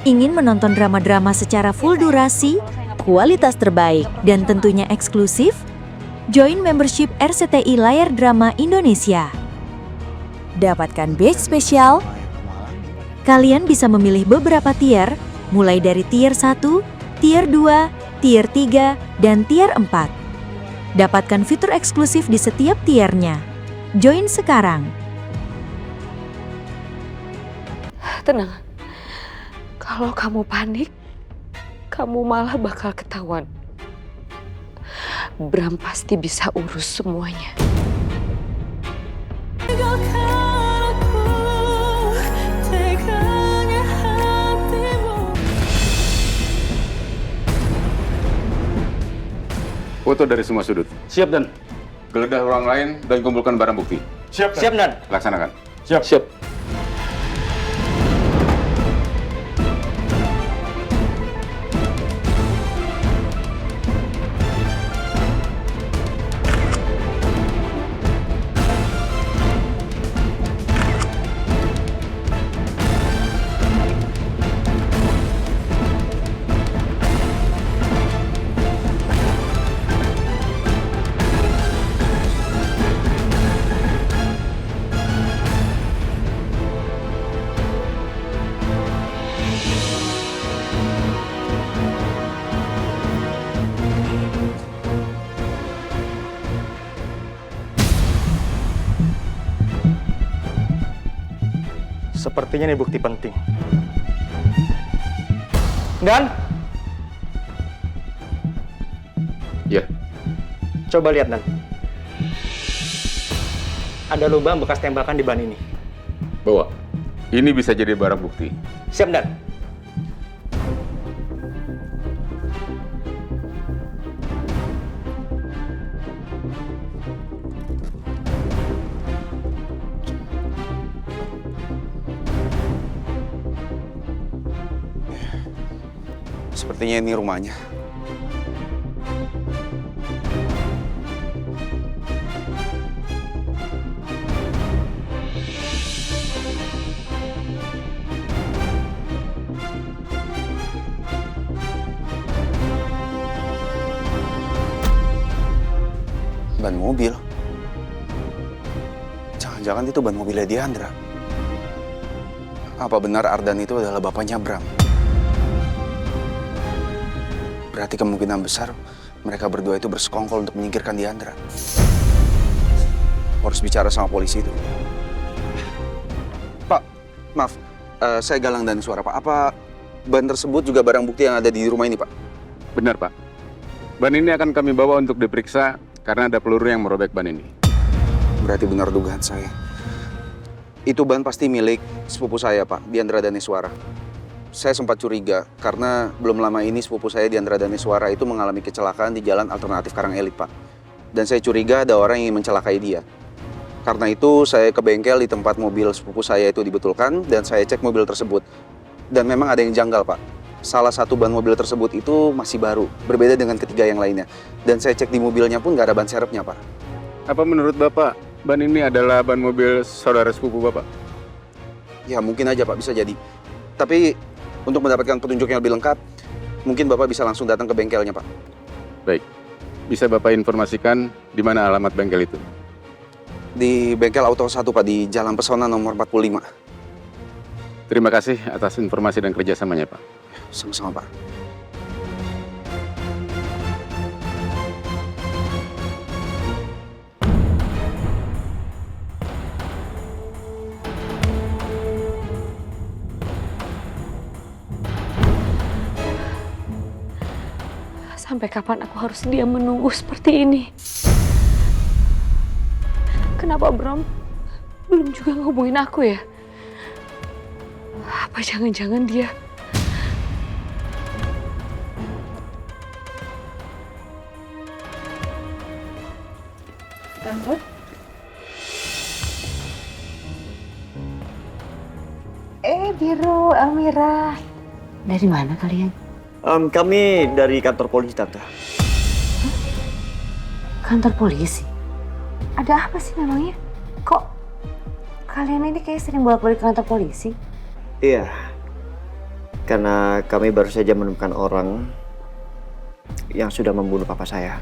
Ingin menonton drama-drama secara full durasi, kualitas terbaik, dan tentunya eksklusif? Join membership RCTI Layar Drama Indonesia. Dapatkan batch spesial. Kalian bisa memilih beberapa tier, mulai dari tier 1, tier 2, tier 3, dan tier 4. Dapatkan fitur eksklusif di setiap tiernya. Join sekarang. Tenang, kalau kamu panik, kamu malah bakal ketahuan. Bram pasti bisa urus semuanya. Foto dari semua sudut. Siap, Dan. Geledah ruang lain dan kumpulkan barang bukti. Siap, Dan. Laksanakan. Siap. Sepertinya ini bukti penting. Dan Ya, coba lihat, Dan. Ada lubang bekas tembakan di ban ini. bawa. Ini bisa jadi barang bukti. Siap, Dan. Sepertinya ini rumahnya. Ban mobil. Jangan-jangan itu ban mobilnya Diandra. Apa benar Ardan itu adalah bapaknya Bram? Berarti kemungkinan besar mereka berdua itu bersekongkol untuk menyingkirkan Diandra. Harus bicara sama polisi itu. Pak, maaf. Saya Galang dan Suara, Pak. Apa ban tersebut juga barang bukti yang ada di rumah ini, Pak? Benar, Pak. Ban ini akan kami bawa untuk diperiksa karena ada peluru yang merobek ban ini. Berarti benar dugaan saya. Itu ban pasti milik sepupu saya, Pak, Diandra Daneswara. Saya sempat curiga karena belum lama ini sepupu saya Diandra Daneswara itu mengalami kecelakaan di jalan alternatif Karangelit, Pak. Dan saya curiga ada orang yang ingin mencelakai dia. Karena itu saya ke bengkel di tempat mobil sepupu saya itu dibetulkan dan saya cek mobil tersebut. Dan memang ada yang janggal, Pak. Salah satu ban mobil tersebut itu masih baru, berbeda dengan ketiga yang lainnya. Dan saya cek di mobilnya pun nggak ada ban serepnya, Pak. Apa menurut Bapak, ban ini adalah ban mobil saudara sepupu Bapak? Ya mungkin aja, Pak, bisa jadi. Tapi untuk mendapatkan petunjuk yang lebih lengkap, mungkin Bapak bisa langsung datang ke bengkelnya, Pak. Baik. Bisa Bapak informasikan di mana alamat bengkel itu? Di bengkel Auto 1, Pak, di Jalan Pesona nomor 45. Terima kasih atas informasi dan kerjasamanya, Pak. Sama-sama, Pak. Sampai kapan aku harus diam menunggu seperti ini? Kenapa Bram belum juga ngehubungin aku ya? Apa jangan-jangan dia... Tante? Biru, Amira. Dari mana kalian? Kami dari kantor polisi, Tante. Kantor polisi? Ada apa sih namanya? Kok kalian ini kayak sering bolak-balik ke kantor polisi? Iya. Karena kami baru saja menemukan orang yang sudah membunuh papa saya.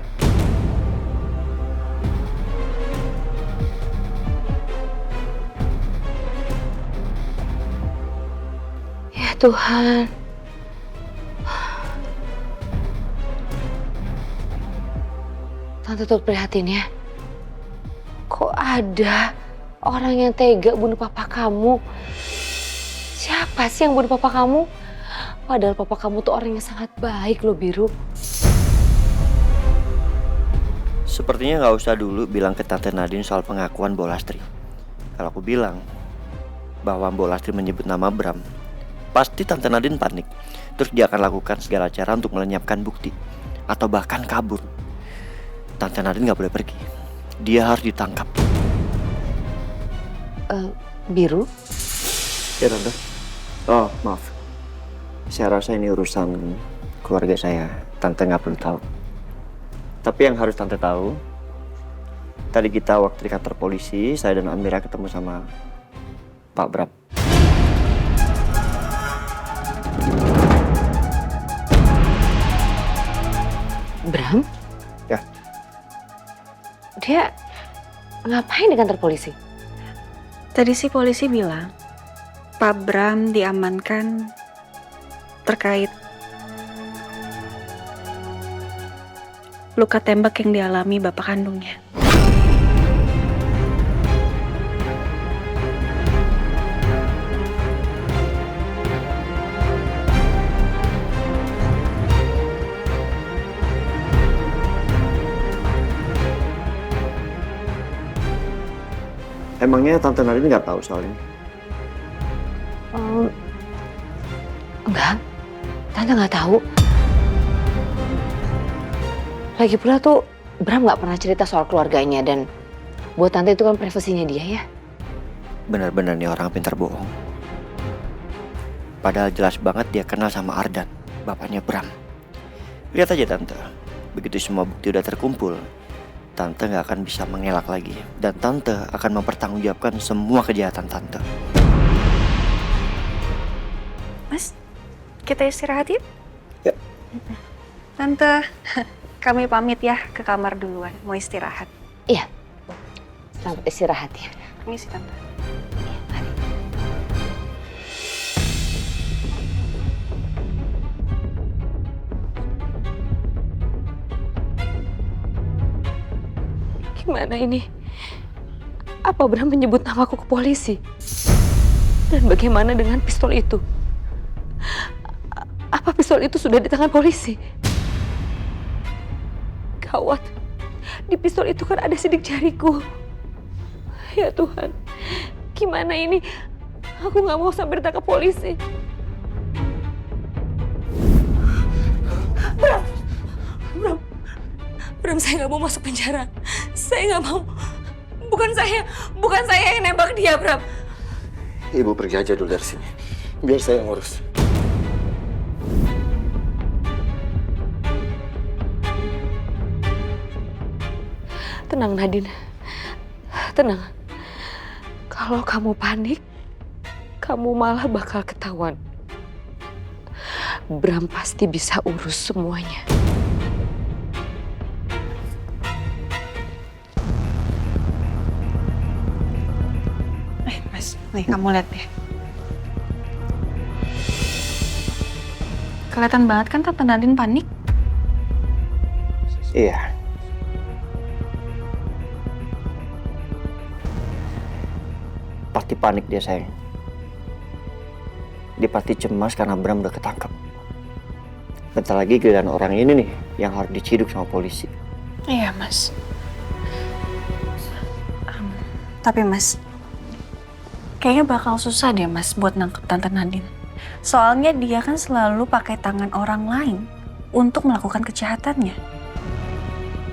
Ya Tuhan. Tante turut prihatin ya. Kok ada orang yang tega bunuh papa kamu? Siapa sih yang bunuh papa kamu? Padahal papa kamu tuh orang yang sangat baik loh, Biru. Sepertinya nggak usah dulu bilang ke Tante Nadine soal pengakuan Mbok Lastri. Kalau aku bilang bahwa Mbok Lastri menyebut nama Bram, pasti Tante Nadine panik. Terus dia akan lakukan segala cara untuk melenyapkan bukti atau bahkan kabur. Tante Nadine nggak boleh pergi. Dia harus ditangkap. Biru? Ya Tante. Oh maaf. Saya rasa ini urusan keluarga saya. Tante nggak perlu tahu. Tapi yang harus Tante tahu, tadi kita waktu di kantor polisi, saya dan Amira ketemu sama Pak Bram. Bram? Ya. Dia ngapain di kantor polisi? Tadi sih polisi bilang Pak Bram diamankan terkait luka tembak yang dialami bapak kandungnya. Emangnya Tante Nadine nggak tahu soal ini? Enggak, Tante nggak tahu. Lagi pula tuh Bram nggak pernah cerita soal keluarganya dan buat Tante itu kan privasinya dia ya. Benar-benar nih orang pintar bohong. Padahal jelas banget dia kenal sama Ardan, bapaknya Bram. Lihat aja Tante, begitu semua bukti udah terkumpul, Tante nggak akan bisa mengelak lagi. Dan Tante akan mempertanggungjawabkan semua kejahatan Tante. Mas, kita istirahat yuk? Ya. Tante, kami pamit ya ke kamar duluan, mau istirahat. Iya, selamat istirahat ya. Permisi Tante. Mari. Gimana ini? Apa Bram menyebut namaku ke polisi? Dan bagaimana dengan pistol itu? Apa pistol itu sudah di tangan polisi? Gawat, di pistol itu kan ada sidik jariku. Ya Tuhan, gimana ini? Aku nggak mau sampai ditangkap polisi. Bram, saya nggak mau masuk penjara. Saya nggak mau. Bukan saya yang nembak dia, Bram. Ibu pergi aja dulu dari sini. Biar saya yang ngurus. Tenang Nadine, tenang. Kalau kamu panik, kamu malah bakal ketahuan. Bram pasti bisa urus semuanya. Mas, nih kamu lihat deh. Kelihatan banget kan Tante Nadine panik? Iya. Pasti panik dia sayang. Dia pasti cemas karena Bram udah ketangkep. Bentar lagi giliran orang ini nih yang harus diciduk sama polisi. Iya Mas. Tapi Mas, kayaknya bakal susah deh Mas buat nangkep Tante Nadine. Soalnya dia kan selalu pakai tangan orang lain untuk melakukan kejahatannya.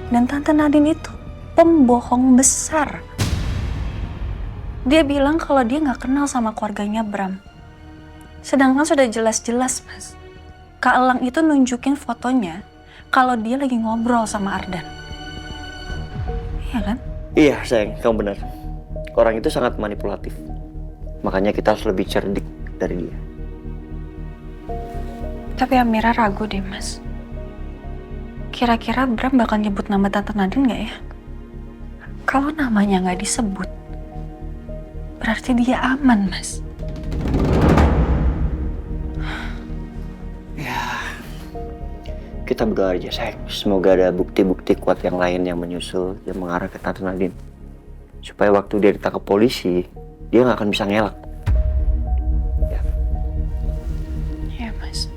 Dan Tante Nadine itu pembohong besar. Dia bilang kalau dia nggak kenal sama keluarganya Bram. Sedangkan sudah jelas-jelas Mas, Kak Elang itu nunjukin fotonya kalau dia lagi ngobrol sama Ardan. Iya kan? Iya sayang, kamu benar. Orang itu sangat manipulatif. Makanya kita harus lebih cerdik dari dia. Tapi Amira ragu deh, Mas. Kira-kira Bram bakal nyebut nama Tante Nadine nggak ya? Kalau namanya nggak disebut, berarti dia aman, Mas. Kita berdoa aja, sayang. Semoga ada bukti-bukti kuat yang lain yang menyusul yang mengarah ke Tante Nadine. Supaya waktu dia ditangkap polisi, dia nggak akan bisa ngelak. Ya. Iya, Mas.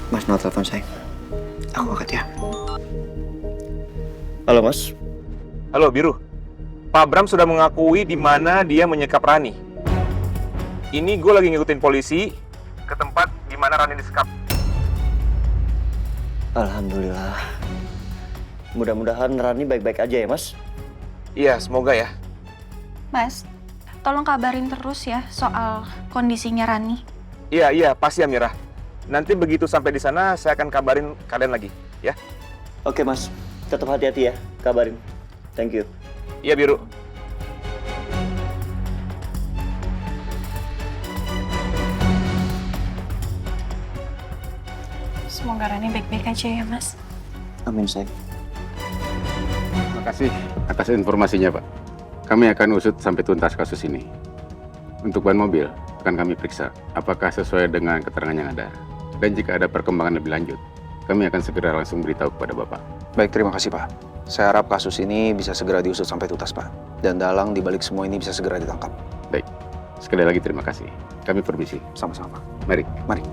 Mas, no telepon sayang. Aku angkat ya. Halo, Mas. Halo, Biru. Pak Bram sudah mengakui di mana dia menyekap Rani. Ini gue lagi ngikutin polisi ke tempat di mana Rani disekap. Alhamdulillah. Mudah-mudahan Rani baik-baik aja ya, Mas. Iya, semoga ya. Mas, tolong kabarin terus ya soal kondisinya Rani. Iya, pasti Amirah. Nanti begitu sampai di sana, saya akan kabarin kalian lagi, ya. Oke, Mas. Tetap hati-hati ya. Kabarin. Thank you. Iya, Biru. Semoga Rani baik-baik aja ya, Mas. Amin, sayang. Terima kasih atas informasinya, Pak. Kami akan usut sampai tuntas kasus ini. Untuk ban mobil, akan kami periksa apakah sesuai dengan keterangan yang ada. Dan jika ada perkembangan lebih lanjut, kami akan segera langsung beritahu kepada Bapak. Baik, terima kasih Pak. Saya harap kasus ini bisa segera diusut sampai tuntas Pak. Dan dalang dibalik semua ini bisa segera ditangkap. Baik, sekali lagi terima kasih. Kami permisi. Sama-sama. Mari. Mari.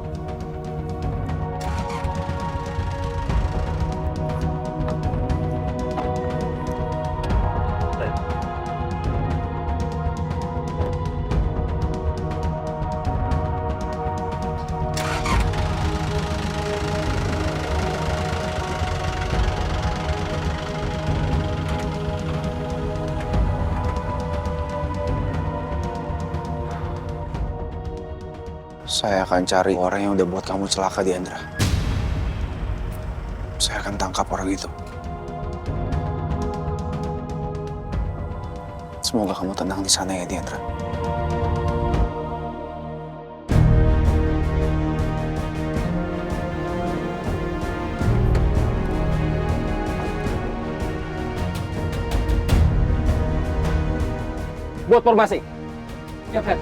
Saya akan cari orang yang udah buat kamu celaka, Diandra. Saya akan tangkap orang itu. Semoga kamu tenang di sana ya, Diandra. Buat formasi. Ya, Fred.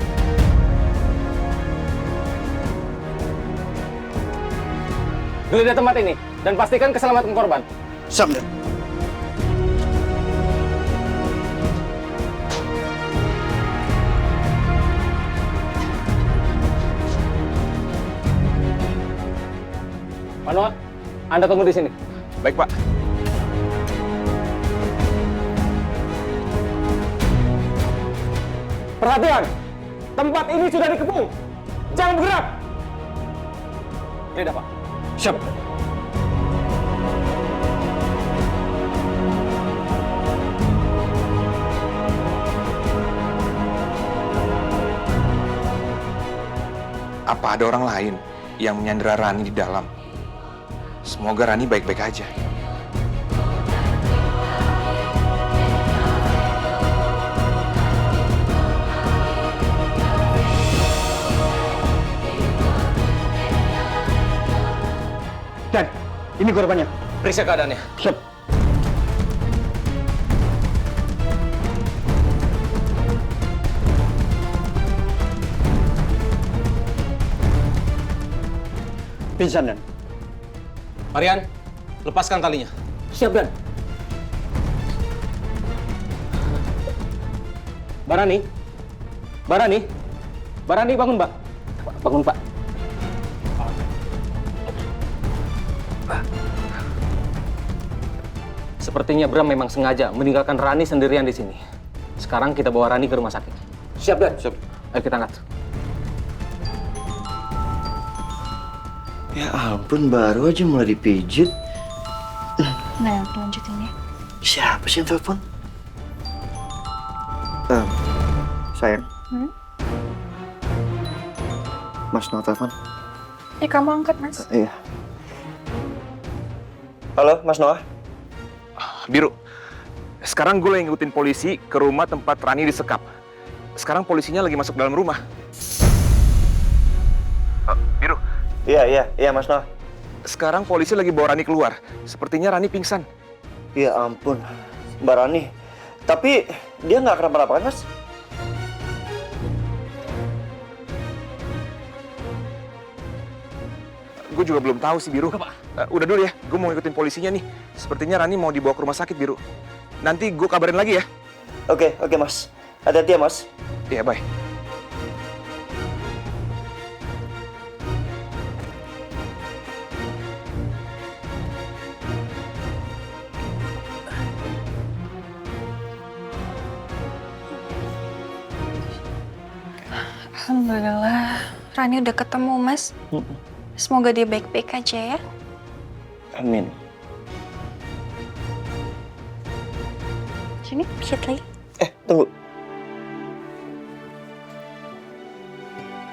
Geledah tempat ini dan pastikan keselamatan korban. Siap, Dan. Manoa, Anda tunggu di sini. Baik, Pak. Perhatian! Tempat ini sudah dikepung. Jangan bergerak. Geledah, Pak. Siap. Apa ada orang lain yang menyandera Rani di dalam? Semoga Rani baik-baik aja. Dan, ini korbannya. Periksa keadaannya. Siap. Pingsan, Dan. Marian, lepaskan talinya. Siap, Dan. Barani. Barani. Barani, bangun, Pak. Bangun, Pak. Sepertinya Bram memang sengaja meninggalkan Rani sendirian di sini. Sekarang kita bawa Rani ke rumah sakit. Siap, Dan. Siap. Ayo kita angkat. Ya ampun, baru aja mulai dipijit. Nah, lanjutin ya. Siapa sih yang telepon? Sayang. Mas, no telepon. Ya kamu angkat, Mas. Iya. Halo, Mas Noah. Biru, Sekarang gue lagi ngikutin polisi ke rumah tempat Rani disekap. Sekarang polisinya lagi masuk dalam rumah. Biru, Iya Mas Noah. sekarang polisi lagi bawa Rani keluar. Sepertinya Rani pingsan. Ya ampun, Mbak Rani. Tapi dia nggak kenapa-napa kan, Mas? Gue juga belum tahu sih, Biru. Udah dulu ya, gue mau ngikutin polisinya nih. Sepertinya Rani mau dibawa ke rumah sakit, Biru. Nanti gue kabarin lagi ya. Oke, Mas. Hati-hati ya, Mas. Iya, bye. Alhamdulillah, Rani udah ketemu, Mas. Semoga dia baik-baik aja ya. Amin. Sini, pijat lagi. Tunggu.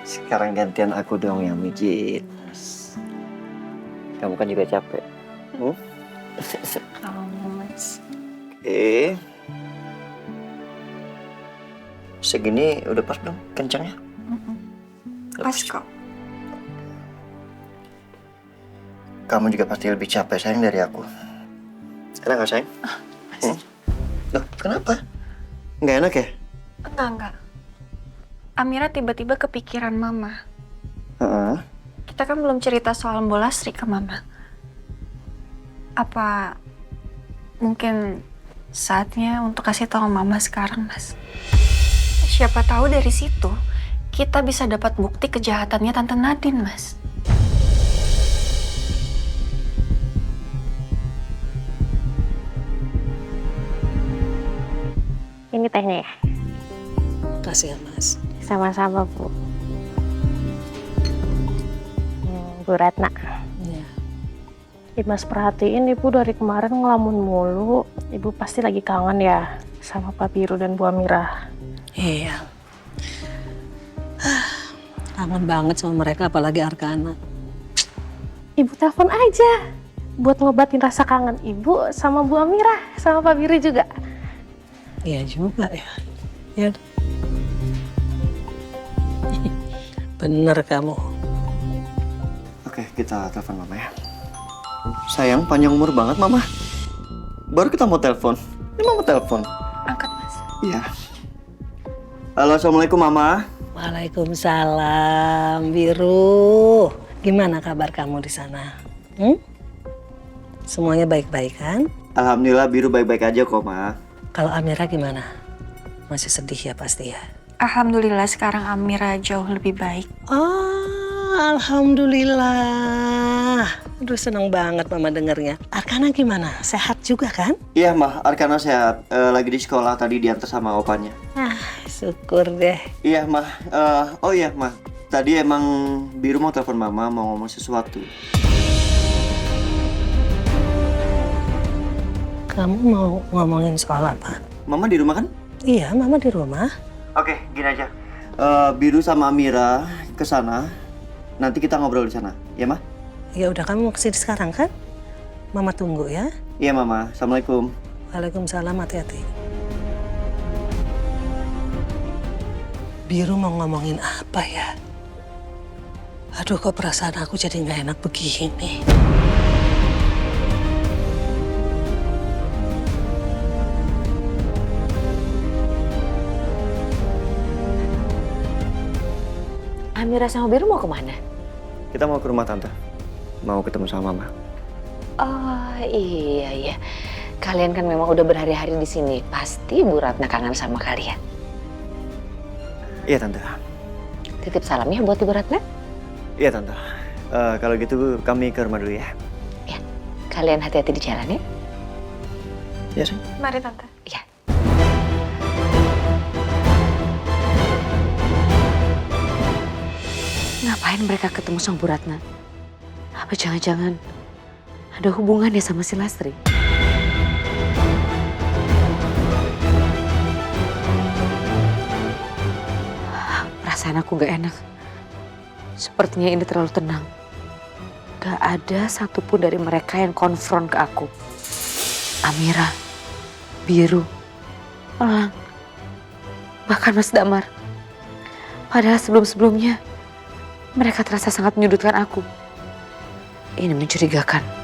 Sekarang gantian aku dong yang mijit. Kamu kan juga capek. Kalau Mas. Oke. Segini udah pas dong kencangnya? Pas kok. Kamu juga pasti lebih capek sayang dari aku. Enak nggak sayang? Loh, kenapa? Nggak enak ya? Enggak. Amira tiba-tiba kepikiran Mama. Kita kan belum cerita soal Bolastri ke Mama. Apa mungkin saatnya untuk kasih tahu Mama sekarang, Mas? Siapa tahu dari situ kita bisa dapat bukti kejahatannya Tante Nadine, Mas. Ini tehnya ya? Kasih ya, Mas. Sama-sama, Bu. Bu Ratna. Iya. Mas perhatiin Ibu dari kemarin ngelamun mulu. Ibu pasti lagi kangen ya sama Pak Biru dan Bu Amira. Iya. Kangen banget sama mereka, apalagi Arkana. Ibu telepon aja buat ngobatin rasa kangen Ibu sama Bu Amira, sama Pak Biru juga. Iya juga ya. Ya. Bener kamu. Oke, kita telepon Mama ya. Sayang, panjang umur banget Mama. Baru kita mau telepon. Ini Mama telepon. Angkat, Mas. Iya. Halo, Assalamualaikum Mama. Waalaikumsalam, Biru. Gimana kabar kamu di sana? Semuanya baik-baik kan? Alhamdulillah Biru baik-baik aja kok, Ma. Kalau Amira gimana? Masih sedih ya pasti ya? Alhamdulillah sekarang Amira jauh lebih baik. Oh, alhamdulillah. Aduh, seneng banget Mama dengernya. Arkana gimana? Sehat juga kan? Iya, Ma. Arkana sehat. Lagi di sekolah tadi diantar sama opanya. Ah, syukur deh. Iya, Ma. Oh iya, Ma. Tadi emang Biru mau telepon Mama, mau ngomong sesuatu. Kamu mau ngomongin soal apa? Mama di rumah kan? Iya, Mama di rumah. Oke, gini aja. Biru sama Amira ke sana. Nanti kita ngobrol di sana, ya, Ma? Ya udah, kamu mau kesini sekarang kan? Mama tunggu ya. Iya, Mama. Assalamualaikum. Waalaikumsalam, hati-hati. Biru mau ngomongin apa ya? Aduh, kok perasaan aku jadi nggak enak begini. Amira sama Biru mau kemana? Kita mau ke rumah Tante. Mau ketemu sama Mama. Oh iya. Kalian kan memang udah berhari-hari di sini. Pasti Bu Ratna kangen sama kalian. Iya, Tante. Titip salam ya buat Ibu Ratna. Iya, Tante. Kalau gitu kami ke rumah dulu ya. Ya, kalian hati-hati di jalan ya. Iya, sayang. Mari, Tante. Iya. Ngapain mereka ketemu sama Bu Ratna? Apa jangan-jangan ada hubungannya sama si Lastri? Perasaan aku gak enak. Sepertinya ini terlalu tenang. Gak ada satupun dari mereka yang konfront ke aku. Amira, Biru, Elang, bahkan Mas Damar. Padahal sebelum-sebelumnya mereka terasa sangat menyudutkan aku. Ini mencurigakan.